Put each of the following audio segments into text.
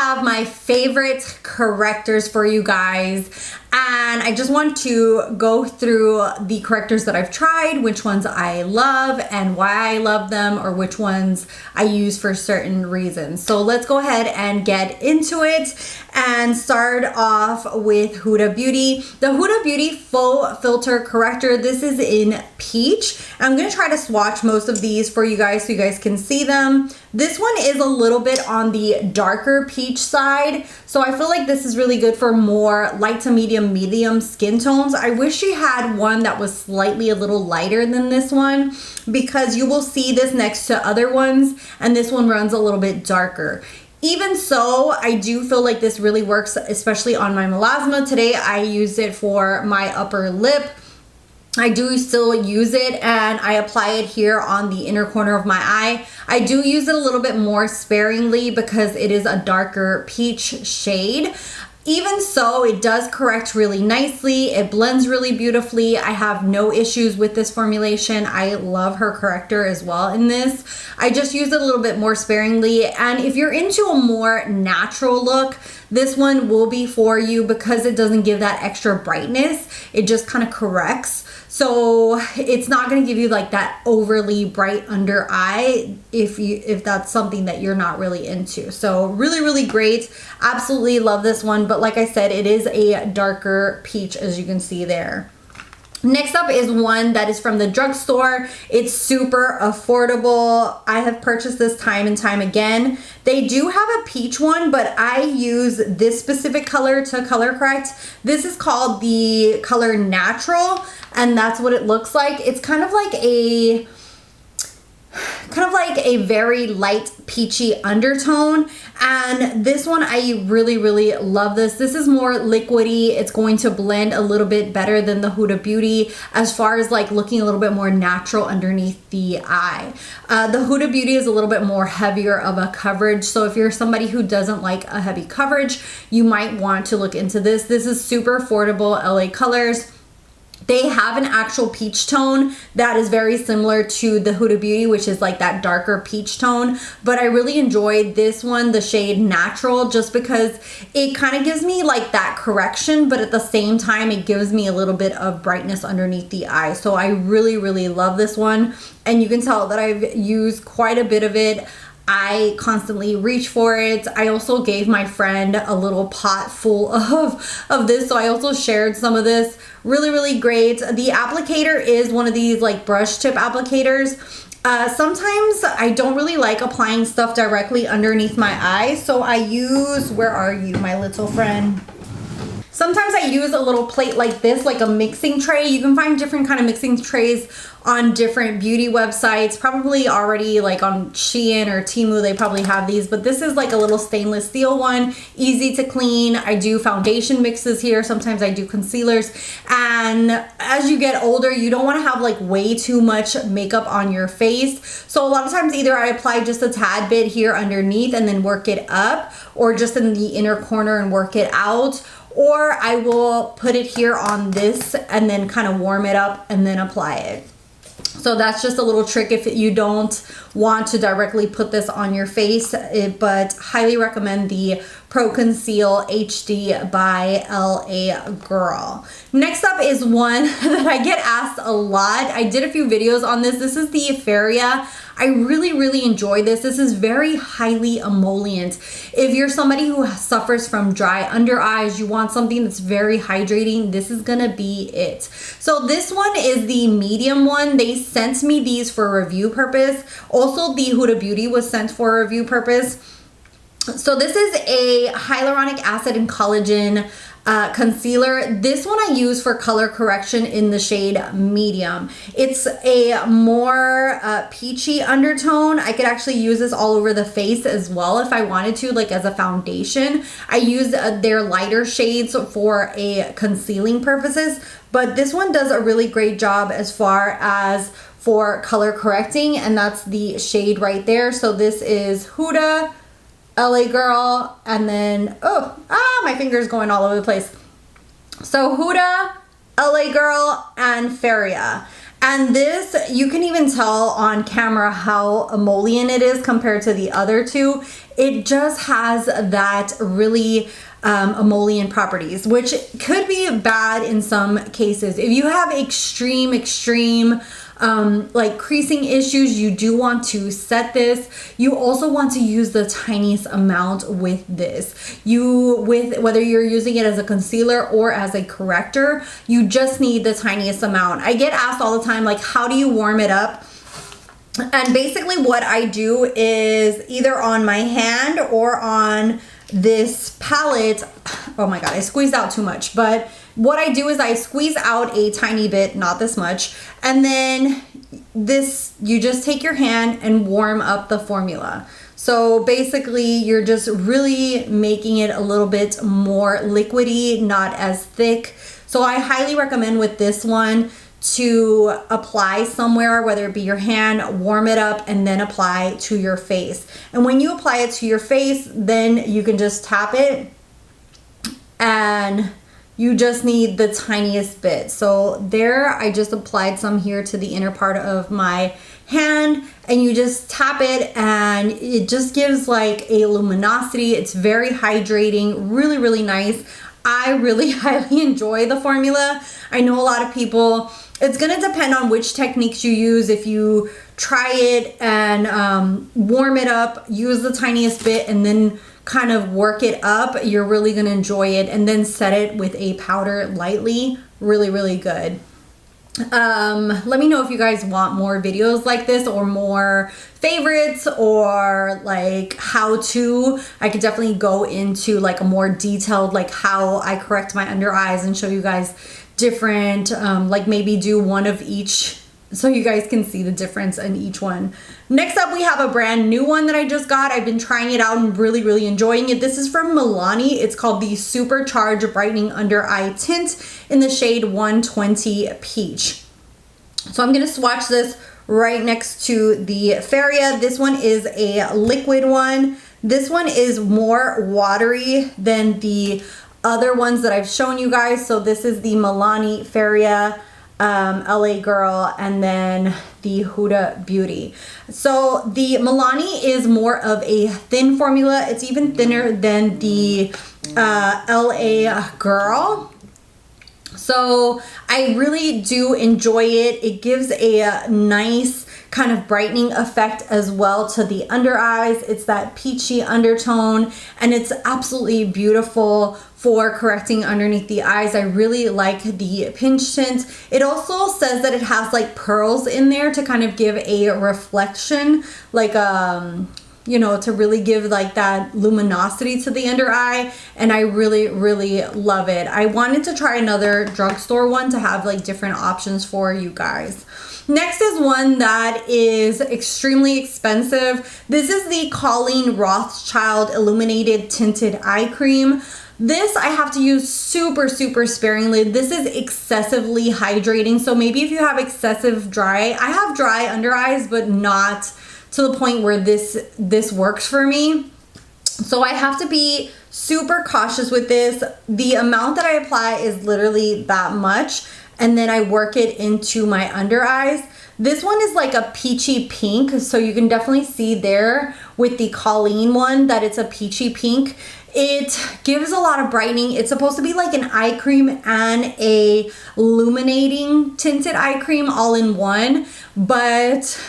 have my favorite correctors for you guys, and I just want to go through the correctors that I've tried, which ones I love and why I love them, or which ones I use for certain reasons. So let's go ahead and get into it and start off with Huda Beauty. The Huda Beauty Faux Filter Corrector. This is in peach. I'm going to try to swatch most of these for you guys so you guys can see them. This one is a little bit on the darker peach side, so I feel like this is really good for more light to medium skin tones. I wish she had one that was slightly a little lighter than this one, because you will see this next to other ones, and this one runs a little bit darker. Even so, I do feel like this really works, especially on my melasma. Today I used it for my upper lip. I do still use it, and I apply it here on the inner corner of my eye. I do use it a little bit more sparingly because it is a darker peach shade. Even so, it does correct really nicely. It blends really beautifully. I have no issues with this formulation. I love her corrector as well in this. I just use it a little bit more sparingly. And if you're into a more natural look, this one will be for you because it doesn't give that extra brightness. It just kind of corrects. So it's not going to give you like that overly bright under eye if that's something that you're not really into. So really great. Absolutely love this one. But like I said, it is a darker peach, as you can see there. Next up is one that is from the drugstore. It's super affordable. I have purchased this time and time again. They do have a peach one, but I use this specific color to color correct. This is called the color Natural, and that's what it looks like. It's kind of like a very light peachy undertone, and this one I really love this. This is more liquidy. It's going to blend a little bit better than the Huda Beauty as far as like looking a little bit more natural underneath the eye. The Huda Beauty is a little bit more heavier of a coverage, so if you're somebody who doesn't like a heavy coverage, you might want to look into this. This is super affordable, LA Colors. They have an actual peach tone that is very similar to the Huda Beauty, which is like that darker peach tone. But I really enjoyed this one, the shade Natural, just because it kind of gives me like that correction, but at the same time, it gives me a little bit of brightness underneath the eye. So I really love this one. And you can tell that I've used quite a bit of it. I constantly reach for it. I also gave my friend a little pot full of this, so I also shared some of this. Really great. The applicator is one of these like brush tip applicators. Sometimes I don't really like applying stuff directly underneath my eye, so I use, where are you, my little friend? Sometimes I use a little plate like this, like a mixing tray. You can find different kind of mixing trays on different beauty websites, probably already like on Shein or Temu, they probably have these, but this is like a little stainless steel one, easy to clean. I do foundation mixes here. Sometimes I do concealers. And as you get older, you don't want to have like way too much makeup on your face. So a lot of times either I apply just a tad bit here underneath and then work it up, or just in the inner corner and work it out. Or I will put it here on this and then kind of warm it up and then apply it. So that's just a little trick if you don't want to directly put this on your face, but highly recommend the Pro Conceal HD by LA Girl. Next up is one that I get asked a lot. I did a few videos on this. This is the Fiera. I really enjoy this. This is very highly emollient. If you're somebody who suffers from dry under eyes, you want something that's very hydrating, this is gonna be it. So this one is the medium one. They sent me these for review purpose. Also, the Huda Beauty was sent for review purpose. So this is a hyaluronic acid and collagen concealer. This one I use for color correction in the shade medium. It's a more peachy undertone. I could actually use this all over the face as well if I wanted to, like as a foundation. I use their lighter shades for a concealing purposes, but this one does a really great job as far as for color correcting, and that's the shade right there. So this is Huda, LA Girl, and then, my finger's going all over the place. So Huda, LA Girl, and Fiera. And this, you can even tell on camera how emollient it is compared to the other two. It just has that really emollient properties, which could be bad in some cases. If you have extreme like creasing issues, you do want to set this. You also want to use the tiniest amount with this. Whether you're using it as a concealer or as a corrector, you just need the tiniest amount. I get asked all the time, like, how do you warm it up? And basically what I do is either on my hand or on this palette. Oh my god, I squeezed out too much. But what I do is I squeeze out a tiny bit, not this much, and then you just take your hand and warm up the formula. So basically you're just really making it a little bit more liquidy, not as thick. So I highly recommend with this one to apply somewhere, whether it be your hand, warm it up, and then apply to your face. And when you apply it to your face, then you can just tap it, and you just need the tiniest bit. So there, I just applied some here to the inner part of my hand, and you just tap it, and it just gives like a luminosity. It's very hydrating, really, really nice. I really highly enjoy the formula. I know a lot of people, it's gonna depend on which techniques you use. If you try it and warm it up, use the tiniest bit, and then kind of work it up, you're really gonna enjoy it. And then set it with a powder lightly. Really, really good. Let me know if you guys want more videos like this, or more favorites, or like how to. I could definitely go into like a more detailed, like how I correct my under eyes and show you guys different, like maybe do one of each so you guys can see the difference in each one. Next up, we have a brand new one that I just got. I've been trying it out and really, really enjoying it. This is from Milani. It's called the Supercharged Brightening Under Eye Tint in the shade 120 Peach. So I'm gonna swatch this right next to the Fiera. This one is a liquid one. This one is more watery than the other ones that I've shown you guys. So this is the Milani Fiera LA Girl, and then the Huda Beauty. So the Milani is more of a thin formula. It's even thinner than the LA Girl. So I really do enjoy it. It gives a nice kind of brightening effect as well to the under eyes. It's that peachy undertone, and it's absolutely beautiful for correcting underneath the eyes. I really like the pinch tint. It also says that it has like pearls in there to kind of give a reflection, like you know, to really give like that luminosity to the under eye. And I really, really love it. I wanted to try another drugstore one to have like different options for you guys. Next is one that is extremely expensive. This is the Colleen Rothschild Illuminated Tinted Eye Cream. This I have to use super, super sparingly. This is excessively hydrating. So maybe if you have excessive dry, I have dry under eyes, but not to the point where this works for me. So I have to be super cautious with this. The amount that I apply is literally that much, and then I work it into my under eyes. This one is like a peachy pink, so you can definitely see there with the Colleen one that it's a peachy pink. It gives a lot of brightening. It's supposed to be like an eye cream and a illuminating tinted eye cream all in one, but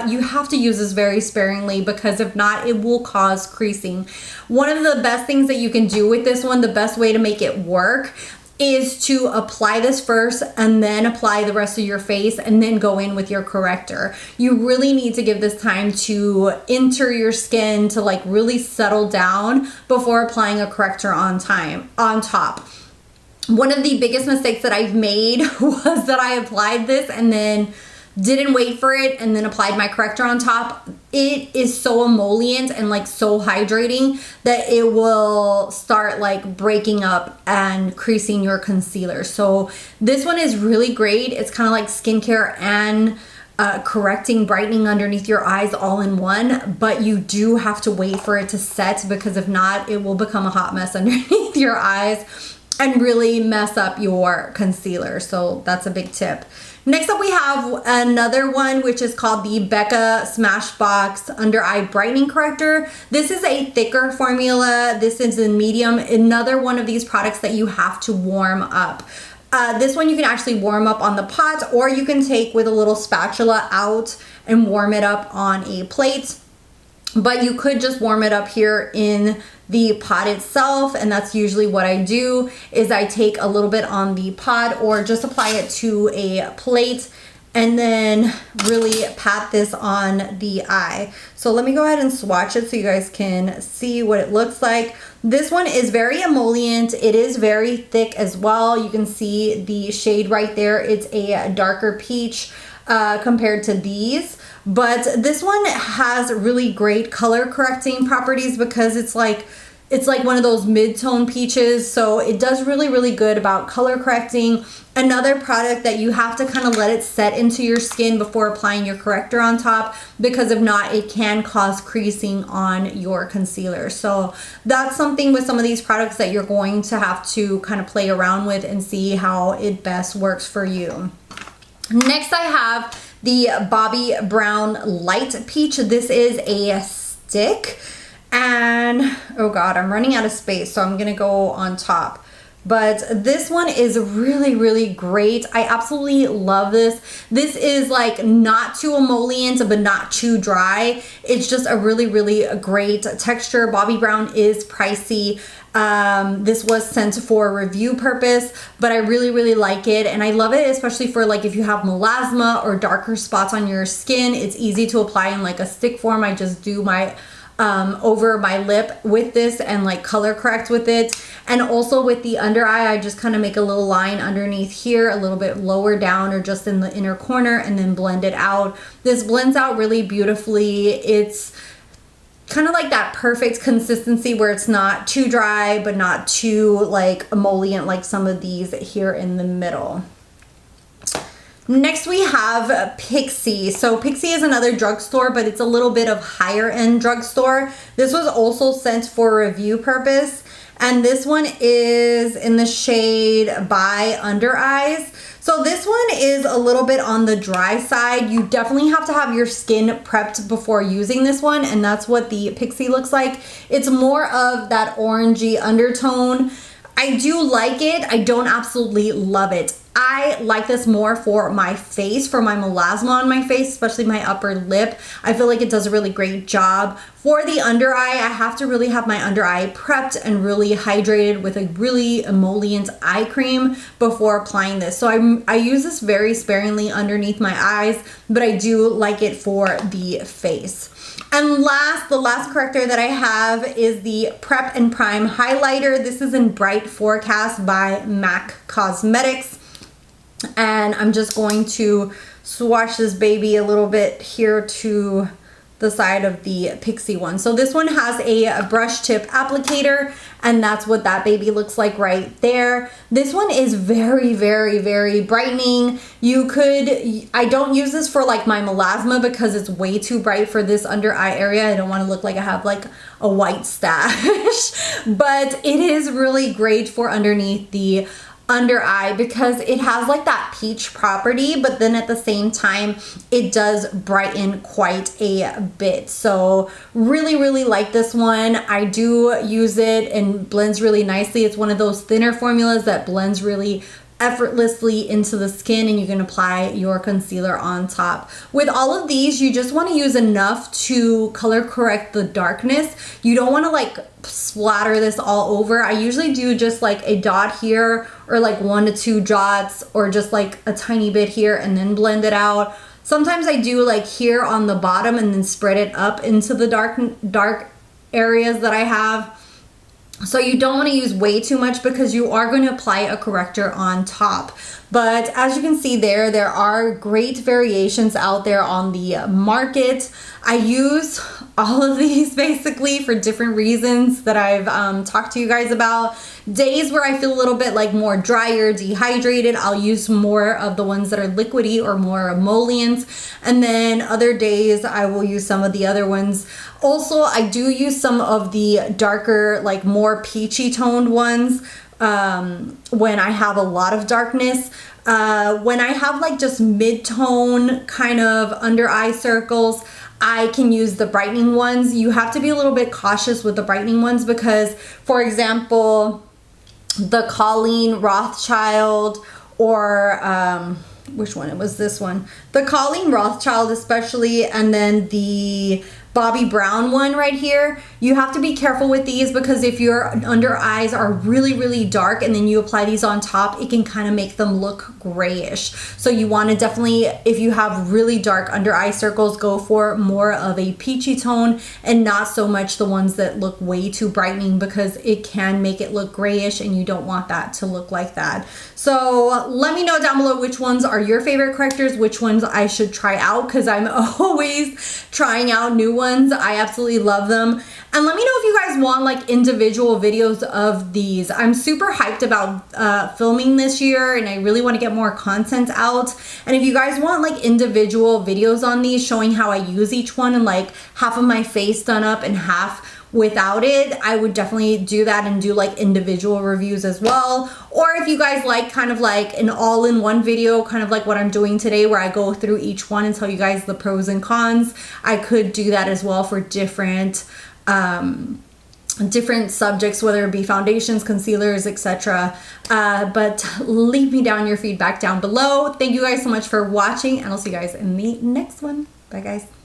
you have to use this very sparingly, because if not, it will cause creasing. One of the best things that you can do with this one, the best way to make it work, is to apply this first and then apply the rest of your face and then go in with your corrector. You really need to give this time to enter your skin to like really settle down before applying a corrector on top. One of the biggest mistakes that I've made was that I applied this and then didn't wait for it and then applied my corrector on top. It is so emollient and like so hydrating that it will start like breaking up and creasing your concealer. So this one is really great. It's kind of like skincare and correcting, brightening underneath your eyes all in one, but you do have to wait for it to set, because if not, it will become a hot mess underneath your eyes. and really mess up your concealer. So that's a big tip. Next up, we have another one, which is called the Becca Smashbox Under Eye Brightening Corrector. This is a thicker formula. This is in medium. Another one of these products that you have to warm up. This one you can actually warm up on the pot, or you can take with a little spatula out and warm it up on a plate. But you could just warm it up here in the pot itself, and that's usually what I do, is I take a little bit on the pot or just apply it to a plate and then really pat this on the eye. So let me go ahead and swatch it so you guys can see what it looks like. This one is very emollient. It is very thick as well. You can see the shade right there. It's a darker peach compared to these. But this one has really great color correcting properties because it's like one of those mid-tone peaches. So it does really good about color correcting. Another product that you have to kind of let it set into your skin before applying your corrector on top, because if not, it can cause creasing on your concealer. So that's something with some of these products that you're going to have to kind of play around with and see how it best works for you. Next, I have the Bobbie Brown Light Peach. This is a stick, and oh god, I'm running out of space, so I'm gonna go on top. But this one is really great. I absolutely love this. This is like not too emollient but not too dry. It's just a really great texture. Bobbie Brown is pricey. This was sent for review purpose, but I really like it, and I love it especially for like if you have melasma or darker spots on your skin. It's easy to apply in like a stick form. I just do my over my lip with this and like color correct with it. And also with the under eye, I just kind of make a little line underneath here, a little bit lower down or just in the inner corner, and then blend it out. This blends out really beautifully. It's kind of like that perfect consistency where it's not too dry but not too like emollient like some of these here in the middle. Next we have Pixi. So Pixi is another drugstore, but it's a little bit of higher end drugstore. This was also sent for review purpose, and this one is in the shade By Under Eyes. So this one is a little bit on the dry side. You definitely have to have your skin prepped before using this one, and that's what the Pixi looks like. It's more of that orangey undertone. I do like it. I don't absolutely love it. I like this more for my face, for my melasma on my face, especially my upper lip. I feel like it does a really great job. For the under eye, I have to really have my under eye prepped and really hydrated with a really emollient eye cream before applying this. So I use this very sparingly underneath my eyes, but I do like it for the face. And the last corrector that I have is the Prep and Prime Highlighter. This is in Bright Forecast by MAC Cosmetics. And I'm just going to swatch this baby a little bit here to the side of the Pixi one. So this one has a brush tip applicator, and that's what that baby looks like right there. This one is very brightening. I don't use this for like my melasma because it's way too bright for this under eye area. I don't want to look like I have like a white stash, but it is really great for underneath the under eye because it has like that peach property, but then at the same time it does brighten quite a bit. So really like this one. I do use it and blends really nicely. It's one of those thinner formulas that blends really effortlessly into the skin, and you can apply your concealer on top. With all of these, you just want to use enough to color correct the darkness. You don't want to like splatter this all over. I usually do just like a dot here, or like 1 to 2 dots, or just like a tiny bit here and then blend it out. Sometimes I do like here on the bottom and then spread it up into the dark areas that I have. So you don't want to use way too much because you are going to apply a corrector on top. But as you can see there are great variations out there on the market. I use all of these basically for different reasons that I've talked to you guys about. Days where I feel a little bit like more drier, dehydrated, I'll use more of the ones that are liquidy or more emollients. And then other days I will use some of the other ones. Also, I do use some of the darker, like more peachy toned ones. when I have a lot of darkness. When I have like just mid-tone kind of under eye circles, I can use the brightening ones. You have to be a little bit cautious with the brightening ones because, for example, the Colleen Rothschild, or which one? It was this one. The Colleen Rothschild especially, and then the Bobbie Brown one right here. You have to be careful with these because if your under eyes are really, really dark and then you apply these on top, it can kind of make them look grayish. So you want to definitely, if you have really dark under eye circles, go for more of a peachy tone and not so much the ones that look way too brightening because it can make it look grayish and you don't want that to look like that. So let me know down below which ones are your favorite correctors, which ones I should try out because I'm always trying out new ones. I absolutely love them. And let me know if you guys want like individual videos of these. I'm super hyped about filming this year and I really want to get more content out. And if you guys want like individual videos on these showing how I use each one and like half of my face done up and half without it, I would definitely do that and do like individual reviews as well. Or if you guys like kind of like an all-in-one video, kind of like what I'm doing today where I go through each one and tell you guys the pros and cons, I could do that as well for different subjects, whether it be foundations, concealers, etc. But leave me down your feedback down below. Thank you guys so much for watching and I'll see you guys in the next one. Bye guys.